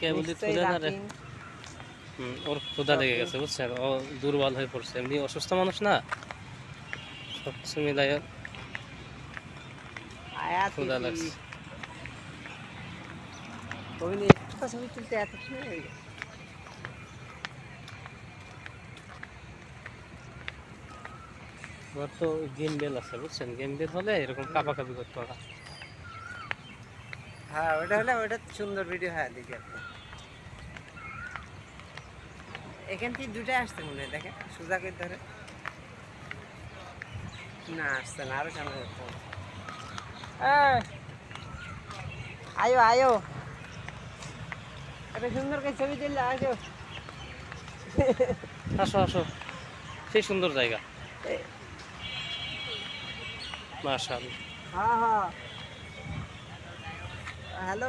কেবলই তুলে না রে। ওর ক্ষুধা লেগে গেছে বুঝছেন, ও দুর্বল হয়ে পড়ছে, এমনি অসুস্থ মানুষ না, সবকিছু মিলাই ক্ষুধা লাগছে। ছবি তুলতে এত সময় হয়ে গেছে। আমার তো গেম বেল আছে বুঝছেন, গেম বেল হলে এরকম কাপাকাপি করতো না। হ্যাঁ ওটা হলে ওটা সুন্দর ভিডিও। হ্যাঁ দেখি আপনি এখান থেকে দুটাই আসছে মনে হয়, দেখেন সোজা করে ধরে। না আসছে না, আরো সামনে যেতে হবে। আয়ো আয়ো, একটা সুন্দর করে ছবি তুললে আসো। আসো আসো, সেই সুন্দর জায়গা, মাশাআল্লাহ। হ্যাঁ হ্যাঁ হ্যালো।